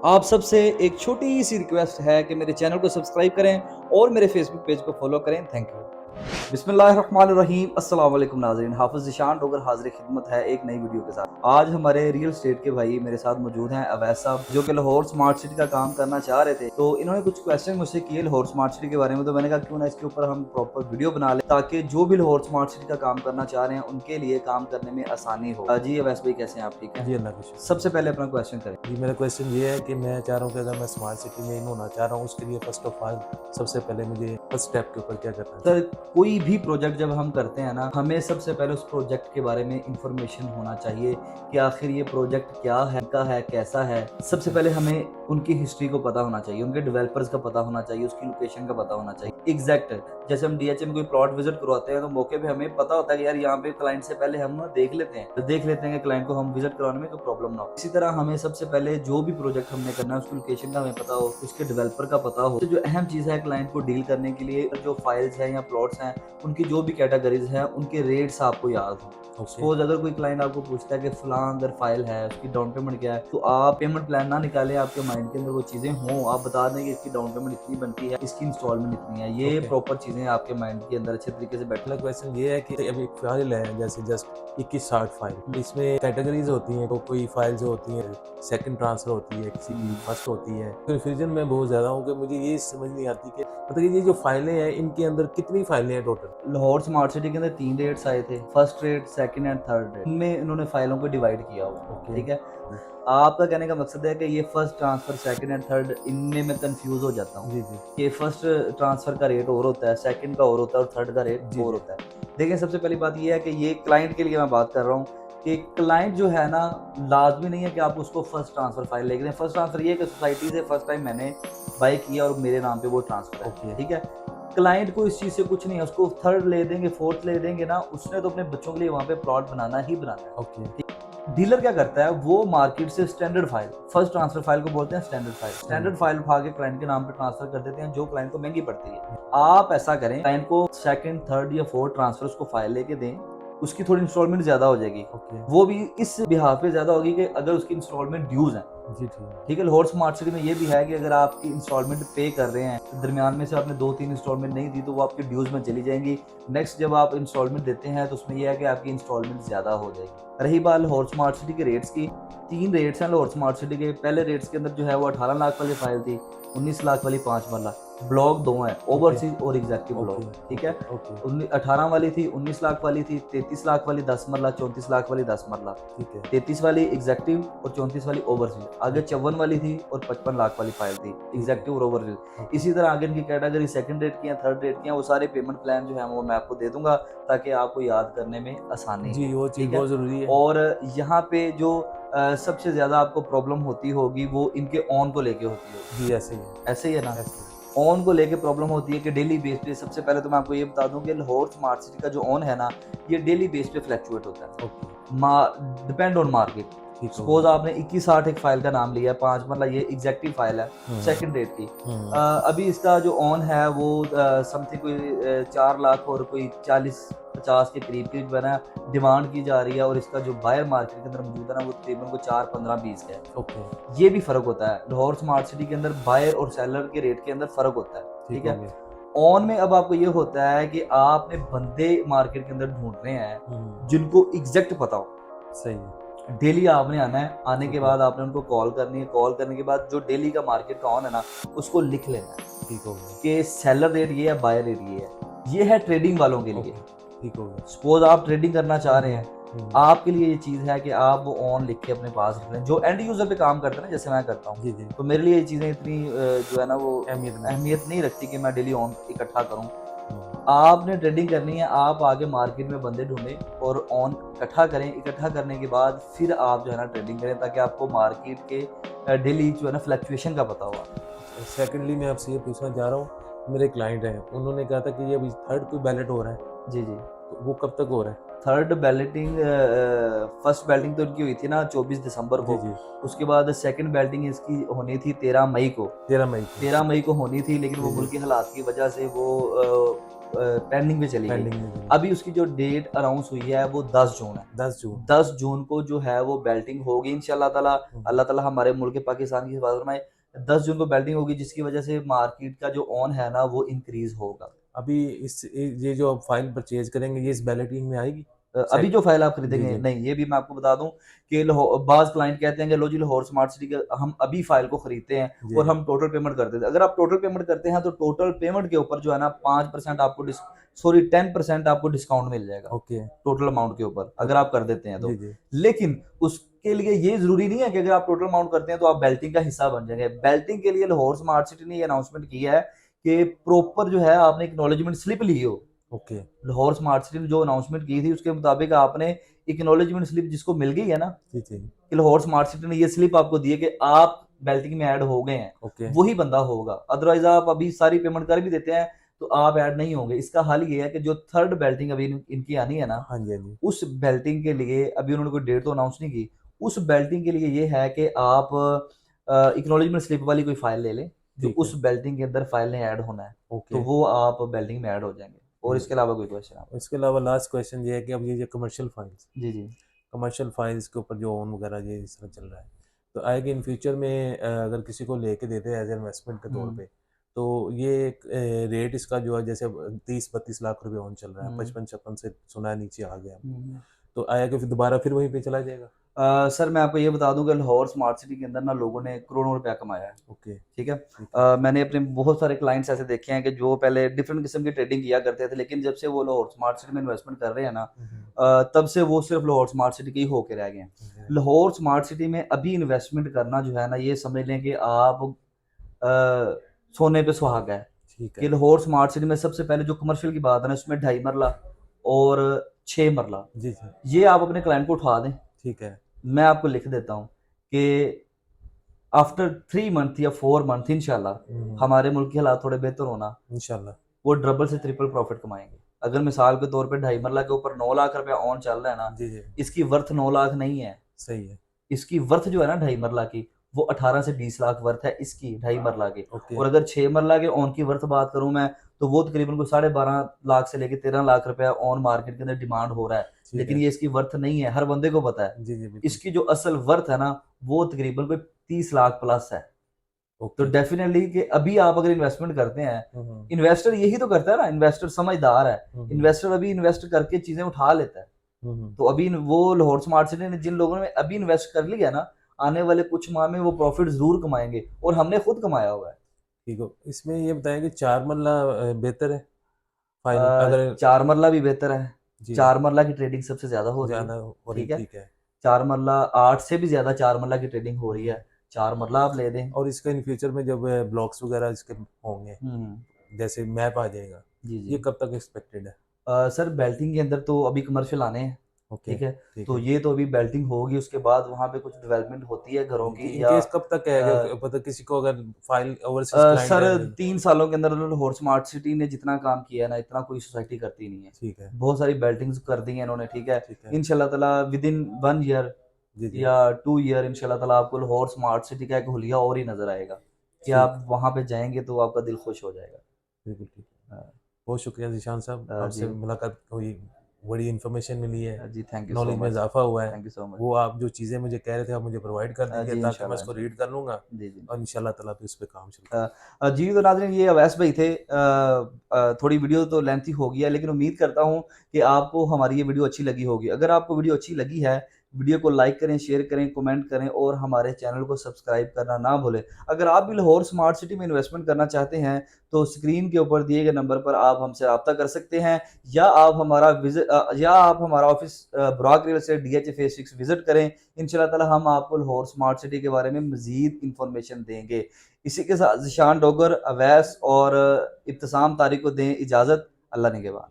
आप सबसे एक छोटी सी रिक्वेस्ट है कि मेरे चैनल को सब्सक्राइब करें और मेरे फेसबुक पेज को फॉलो करें। Thank you. बिस्मिल्लाहिर्रहमानिर्रहीम। अस्सलाम वालेकुम नाज़रीन, हाफिज़ ज़ीशान डोगर हाज़िर खिदमत है एक नई वीडियो के साथ। आज हमारे रियल एस्टेट के भाई मेरे साथ मौजूद हैं, अवैस साहब, जो कि लाहौर स्मार्ट सिटी का काम करना चाह रहे थे। तो इन्होंने कुछ क्वेश्चन मुझसे किए लाहौर स्मार्ट सिटी के बारे में, तो मैंने कहा क्यों ना इसके ऊपर हम प्रॉपर वीडियो बना लें, ताकि जो भी लाहौर स्मार्ट सिटी का काम करना चाह रहे हैं उनके लिए काम करने में आसानी हो। जी अवैस भाई, कैसे हैं आप? ठीक है जी, अल्लाह का शुक्र। सबसे पहले अपना क्वेश्चन करें। जी, मेरा क्वेश्चन ये है कि मैं चाह रहा हूँ कि अगर मैं स्मार्ट सिटी में इन होना चाह रहा हूँ, उसके लिए फ़र्स्ट ऑफ ऑल सबसे पहले मुझे फर्स्ट स्टेप के ऊपर क्या करना है? सर, कोई भी प्रोजेक्ट जब हम करते हैं ना, हमें सबसे पहले उस प्रोजेक्ट के बारे में इंफॉर्मेशन होना चाहिए कि आखिर ये प्रोजेक्ट क्या है, कैसा है। सबसे पहले हमें उनकी हिस्ट्री को पता होना चाहिए, उनके डेवलपर्स का पता होना चाहिए, उसकी लोकेशन का पता होना चाहिए। एग्जैक्ट जैसे हम डीएचए में कोई प्लॉट विजिट करवाते हैं तो मौके पे हमें पता होता है कि यार यहाँ पे क्लाइंट से पहले हम देख लेते हैं, कि क्लाइंट को हम विजिट करवाने में कोई प्रॉब्लम ना हो। इसी तरह हमें सबसे पहले जो भी प्रोजेक्ट हमने करना है उसकी लोकेशन का हमें पता हो, उसके डेवलपर का पता हो। तो जो अहम चीज़ है क्लाइंट को डील करने के लिए, जो फाइल्स हैं या प्लॉट्स हैं, उनकी जो भी कैटेगरीज हैं, उनके रेट्स आपको याद हों। ओके। सपोज अगर कोई क्लाइंट आपको पूछता है कि फलां अगर फाइल है, उसकी डाउन पेमेंट क्या है, तो आप पेमेंट प्लान ना निकालें, आपके माइंड के अंदर वो चीज़ें हों, आप बता दें कि इसकी डाउन पेमेंट इतनी बनती है, इसकी इंस्टॉलमेंट इतनी है। ये ओके। प्रॉपर चीज़ें आपके माइंड के अंदर अच्छे तरीके से बैठ। अगला क्वेश्चन ये है कि अभी एक फाइल है जैसे जस्ट 2160 फाइल, इसमें कैटेगरीज होती हैं, तो कोई फाइल जो होती है सेकंड ट्रांसफर होती है, किसी की फर्स्ट होती है। कन्फ्यूजन में बहुत ज़्यादा हूँ कि मुझे ये समझ नहीं आती कि मतलब ये जो फाइलें हैं इनके अंदर कितनी फाइलें हैं टोटल? लाहौर स्मार्ट सिटी के अंदर 3 रेट्स आए थे, first rate, second and third rate. इनमें इन्होंने फाइलों को डिवाइड किया हुआ है, ओके। ठीक है। आपका कहने का मकसद है कि ये first transfer, second and third, इनमें मैं कंफ्यूज हो जाता हूँ जी, जी। कि फर्स्ट ट्रांसफर का रेट और होता है, सेकंड का और होता है और थर्ड का रेट जी, और जी। होता है। देखिए, सबसे पहली बात ये है कि ये क्लाइंट के लिए मैं बात कर रहा हूँ कि क्लाइंट जो है ना, लाज़मी नहीं है कि आप उसको फर्स्ट ट्रांसफर फाइल लेके दें। फर्स्ट ट्रांसफर ये है कि सोसाइटी से फर्स्ट टाइम मैंने बाय किया और मेरे नाम पे वो ट्रांसफर है, ओके। ठीक है। क्लाइंट को इस चीज़ से कुछ नहीं है, उसको थर्ड ले देंगे, फोर्थ ले देंगे ना, उसने तो अपने बच्चों के लिए वहाँ पे प्लॉट बनाना ही बनाना है। ओके। डीलर क्या करता है, वो मार्केट से standard file, first transfer file को बोलते हैं स्टैंडर्ड फाइल। स्टैंडर्ड फाइल उठा के क्लाइंट के नाम पे ट्रांसफर कर देते हैं, जो क्लाइंट को महंगी पड़ती है। आप ऐसा करें, क्लाइंट को सेकंड, थर्ड या फोर्थ ट्रांसफर उसको फाइल लेके दें, उसकी थोड़ी इंस्टॉलमेंट ज्यादा हो जाएगी। ओके। वो भी इस बिहाफ पे ज्यादा होगी कि अगर उसकी इंस्टॉलमेंट ड्यूज है, जी, ठीक। ठीक है। लाहौर स्मार्ट सिटी में ये भी है कि अगर आपकी इंस्टॉलमेंट पे कर रहे हैं, तो दरमियान में से आपने 2-3 इंस्टॉलमेंट नहीं दी, तो वो आपके ड्यूज में चली जाएंगी। नेक्स्ट जब आप इंस्टॉलमेंट देते हैं तो उसमें यह है कि आपकी इंस्टॉलमेंट ज़्यादा हो जाएगी। रही बात लाहौर स्मार्ट सिटी के रेट्स की, 3 रेट्स हैं लाहौर स्मार्ट सिटी के। पहले रेट्स के अंदर जो है वो 18 लाख वाली फाइल थी, 19 लाख वाली 5 मरला। ब्लॉक 2 हैं, ओवरसीज और एग्जेक्टिव ब्लॉक, ओके। ठीक है। ओके। 18 वाली थी, 19 लाख वाली थी, 33 लाख वाली 10 मरला, 34 लाख वाली 10 मरला, ठीक है। 33 वाली एग्जेक्टिव और 34 वाली ओवरसीज। आगे 54 वाली थी और 55 लाख वाली फाइल थी, एग्जेक्टिव और ओवरसीज। ओके। इसी तरह आगे इनकी कैटेगरी सेकंड रेट की है, थर्ड रेट की है, वो सारे पेमेंट प्लान जो है वो मैं आपको दे दूंगा, ताकि आपको याद करने में आसानी जी, हो, वो चीज़ ठीक है। बहुत ज़रूरी है। और यहाँ पे जो सबसे ज्यादा आपको प्रॉब्लम होती होगी वो इनके ऑन को लेके होती होगी। जी, ऐसे ही है। ऐसे ही है ना। ऐसे ही। ऑन को लेके प्रॉब्लम होती है कि डेली बेस पे, सबसे पहले तो मैं आपको ये बता दूं कि लाहौर स्मार्ट सिटी का जो ऑन है ना, ये डेली बेस पे फ्लक्चुएट होता है, ओके। Depend on market. ठीक हो सपोज गया। आपने 2160 एक फाइल का नाम लिया, 5 मतलब ये एग्जेक्टिव फाइल है, सेकंड रेट की। हुँ। अभी इसका जो ऑन है वो समथिंग कोई 4 लाख और कोई 40-50 के करीब करीब है ना, डिमांड की जा रही है। और इसका जो बायर मार्केट के अंदर मौजूद है ना, वो तकरीबन को 4-15-20 का है। ओके। ये भी फर्क होता है, लाहौर स्मार्ट सिटी के अंदर बायर और सेलर के रेट के अंदर फर्क होता है, ठीक ठीक हो है। गया। ऑन में अब आपको ये होता है कि आपने बंदे मार्केट के अंदर ढूंढने हैं हुँ। जिनको एग्जैक्ट पता हो। सही है। डेली आपने आना है, आने ठीक के है। बाद आपने उनको कॉल करनी है, कॉल करने के बाद जो डेली का मार्केट का ऑन है ना, उसको लिख लेना है ठीक हो गया। कि सेलर रेट ये है, बायर रेट ये है। ये है ट्रेडिंग वालों के लिए। ओके, ठीक हो गया। सपोज आप ट्रेडिंग करना चाह रहे हैं, हुँ। आपके लिए ये चीज़ है कि आप वो ऑन लिख के अपने पास रख लें। जो एंड यूज़र पे काम करते हैं ना, जैसे मैं करता हूँ, जी, जी। तो मेरे लिए ये चीज़ें इतनी जो है ना वो अहमियत अहमियत नहीं रखती कि मैं डेली ऑन इकट्ठा करूँ। नहीं। आपने ट्रेडिंग करनी है, आप आगे मार्केट में बंदे ढूंढें और ऑन इकट्ठा करें। इकट्ठा करने के बाद फिर आप जो है ना ट्रेडिंग करें, ताकि आपको मार्केट के डेली जो है ना फ्लक्चुएशन का पता हो। सेकंडली मैं आपसे ये पूछना चाह रहा हूँ, मेरे क्लाइंट हैं, उन्होंने कहा था कि ये अभी थर्ड कोई बैलेट हो रहा है, जी जी। तो वो कब तक हो रहा है? थर्ड बैलेटिंग, फर्स्ट बैलेटिंग तो इनकी हुई थी ना 24 दिसंबर जी, को। जी। उसके बाद सेकंड बैलेटिंग इसकी होनी थी 13 मई को। 13 मई को। 13 मई को होनी थी, लेकिन वो जी, जी। मुल्की हालात की वजह से वो पेंडिंग पे चली गई। पेंडिंग में अभी उसकी जो डेट अनाउंस हुई है वो 10 जून है। 10 जून 10 जून को जो है वो बेल्टिंग होगी इंशाल्लाह ताला। अल्लाह ताला हमारे मुल्क पाकिस्तान की हिफाजत फरमाए। 10 जून को बेल्टिंग होगी, जिसकी वजह से मार्केट का जो ऑन है ना वो इंक्रीज होगा। अभी ये जो आप फाइल परचेज करेंगे ये इस बैलेटिंग में आएगी? अभी जो फाइल आप जी खरीदेंगे जी नहीं, ये भी मैं आपको बता दूं कि बाज क्लाइंट कहते हैं कि लो जी लाहौर स्मार्ट सिटी के हम अभी फाइल को खरीदते हैं जी और हम टोटल पेमेंट कर देते हैं। अगर आप टोटल पेमेंट करते हैं तो टोटल पेमेंट के ऊपर जो है ना 5% आपको 10% आपको डिस्काउंट मिल जाएगा ओके टोटल अमाउंट के ऊपर, अगर आप कर देते हैं जी तो। जी लेकिन उसके लिए ये जरूरी नहीं है कि अगर आप टोटल अमाउंट करते हैं तो आप बेल्टिंग का हिस्सा बन जाएंगे। बेल्टिंग के लिए लाहौर स्मार्ट सिटी ने ये अनाउंसमेंट किया है कि प्रॉपर जो है आपने एक्नॉलेजमेंट स्लिप ली हो। ओके लाहौर स्मार्ट सिटी ने जो अनाउंसमेंट की थी उसके मुताबिक आपने एक्नॉलेजमेंट स्लिप जिसको मिल गई है ना जी जी कि लाहौर स्मार्ट सिटी ने ये स्लिप आपको दी है कि आप बेल्टिंग में ऐड हो गए हैं, ओके वही बंदा होगा। अदरवाइज आप अभी सारी पेमेंट कर भी देते हैं तो आप ऐड नहीं होंगे। इसका हल ये है कि जो थर्ड बेल्टिंग अभी इनकी आनी है ना, हाँ जी हाँ जी उस बेल्टिंग के लिए अभी उन्होंने कोई डेट तो अनाउंस नहीं की। उस बेल्टिंग के लिए ये है कि आप एक्नॉलेजमेंट स्लिप वाली कोई फाइल ले लें जो ठीक है उस बेल्टिंग के अंदर फाइल ने ऐड होना है, तो ओके वो आप बेल्टिंग में ऐड हो जाएंगे। और इसके अलावा कोई क्वेश्चन आप? इसके अलावा लास्ट क्वेश्चन ये है कि अब ये जो जी जी कमर्शियल फाइल्स के ऊपर जो ओन वगैरह ये इस तरह चल रहा है तो आएगा इन फ्यूचर में अगर किसी को लेके देते हैं एज इन्वेस्टमेंट के तौर हम्म पे तो ये रेट इसका जो है जैसे 30-32 लाख रुपए ऑन चल रहा है, 55-56 से सुना है नीचे आ गया, हम्म। तो आएगा फिर दोबारा फिर वहीं पे चला जाएगा? सर मैं आपको ये बता दूं कि लाहौर स्मार्ट सिटी के अंदर ना लोगों ने करोड़ों रुपया कमाया है। ओके ठीक है। ठीक है मैंने अपने बहुत सारे क्लाइंट्स ऐसे देखे हैं कि जो पहले डिफरेंट किस्म की ट्रेडिंग किया करते थे, लेकिन जब से वो लाहौर स्मार्ट सिटी में इन्वेस्टमेंट कर रहे हैं ना, तब से वो सिर्फ लाहौर स्मार्ट सिटी के ही होके रह गए हैं। लाहौर स्मार्ट सिटी में अभी इन्वेस्टमेंट करना जो है ना, ये समझ लें कि आप सोने पे सुहागा है। ठीक कि है लाहौर स्मार्ट सिटी में सबसे पहले जो कमर्शियल की बात है ना, उसमें 2.5 मरला और 6 मरला, जी जी ये आप अपने क्लाइंट को उठा दें। ठीक है मैं आपको लिख देता हूँ कि आफ्टर 3 मंथ या 4 मंथ इंशाल्लाह हमारे मुल्क के हालात थोड़े बेहतर होना, इंशाल्लाह वो डबल से ट्रिपल प्रॉफिट कमाएंगे। अगर मिसाल के तौर पे 2.5 मरला के ऊपर 9 लाख रुपया ऑन चल रहा है ना, जी जी इसकी वर्थ 9 लाख नहीं है। सही है इसकी वर्थ जो है ना 2.5 मरला की, वो 18 से 20 लाख वर्थ है इसकी 2.5 मरला की। ओके और अगर 6 मरला के ऑन की वर्थ बात करूं मैं, तो वो तकरीबन को 12.5 लाख से लेकर 13 लाख रुपया ऑन मार्केट के अंदर डिमांड हो रहा है। ठीक लेकिन है ये इसकी वर्थ नहीं है, हर बंदे को पता है। जी जी बिल्कुल इसकी जो असल वर्थ है ना, वो तकरीबन कोई 30 लाख प्लस है। तो ओके डेफिनेटली कि अभी आप अगर इन्वेस्टमेंट करते हैं, इन्वेस्टर यही तो करता है ना, इन्वेस्टर समझदार है। इन्वेस्टर अभी इन्वेस्ट करके चीजें उठा लेता है। तो अभी वो लाहौर स्मार्ट सिटी ने जिन लोगों ने अभी इन्वेस्ट कर लिया ना, आने वाले कुछ माह में वो प्रॉफिट जरूर कमाएंगे, और हमने खुद कमाया हुआ है। ठीक हो इसमें ये बताएं कि 4 मरला बेहतर है फाइनल अगर 4 मरला भी बेहतर है। जी 4 मरला की ट्रेडिंग सबसे ज्यादा हो रही ज्यादा है। हो रही ठीक है। ठीक है 4 मरला 8 से भी ज्यादा 4 मरला की ट्रेडिंग हो रही है। 4 मरला आप ले दें। और इसका इन फ्यूचर में जब ब्लॉक्स वगैरह इसके होंगे जैसे मैप आ जाएगा जी ये जी। कब तक एक्सपेक्टेड है? सर बेल्टिंग के अंदर तो अभी कमर्शियल आने हैं। ओके ठीक है। ठीक तो है ये तो अभी बेल्टिंग होगी, उसके बाद वहाँ पे कुछ डेवलपमेंट होती है घरों की इन या केस कब तक है अ, पता किसी को अगर फाइल ओवरसीज क्लाइंट सर है 3 सालों के अंदर लाहौर स्मार्ट सिटी ने जितना काम किया है ना, इतना कोई सोसाइटी करती नहीं है। ठीक है बहुत सारी बेल्टिंग्स कर दी हैं इन्होंने। ठीक है। ठीक है इंशाल्लाह ताला विद इन 1 ईयर जी जी या 2 ईयर इंशाल्लाह ताला आपको लाहौर स्मार्ट सिटी का एक हुलिया और ही नजर आएगा कि ठीक आप वहाँ पे जाएंगे तो आपका दिल खुश हो जाएगा। बिल्कुल ठीक है अ, बहुत शुक्रिया जिशान साहब आपसे जी मुलाकात हुई बड़ी इन्फॉर्मेशन मिली है जी, थैंक यू सो नॉलेज में मच। इजाफा हुआ है थैंक यू सो मच। वो आप जो चीज़ें मुझे कह रहे थे आप मुझे प्रोवाइड कर दीजिए जी ताकि मैं इंशाल्लाह उसको इंशाल्लाह। रीड कर लूँगा जी जी। और इंशाल्लाह ताला फिर इस पे काम शुरू जी तो नाज़रीन, ये अवैस भाई थे। थोड़ी वीडियो तो लेंथी हो गई है, लेकिन उम्मीद करता हूँ कि आपको हमारी ये वीडियो अच्छी लगी होगी। अगर आपको वीडियो अच्छी लगी है, वीडियो को लाइक करें, शेयर करें, कमेंट करें और हमारे चैनल को सब्सक्राइब करना ना भूलें। अगर आप भी लाहौर स्मार्ट सिटी में इन्वेस्टमेंट करना चाहते हैं तो स्क्रीन के ऊपर दिए गए नंबर पर आप हमसे रब्ता कर सकते हैं, या आप हमारा ऑफिस बुराक real estate DH phase 6 visit करें। इंशाल्लाह ताला हम आपको लाहौर स्मार्ट सिटी के बारे में मजीद इंफॉर्मेशन देंगे। इसी के साथ ज़िशान डोगर, अवैस और इब्तिसाम तारिक को दें इजाज़त। अल्लाह निगहबान।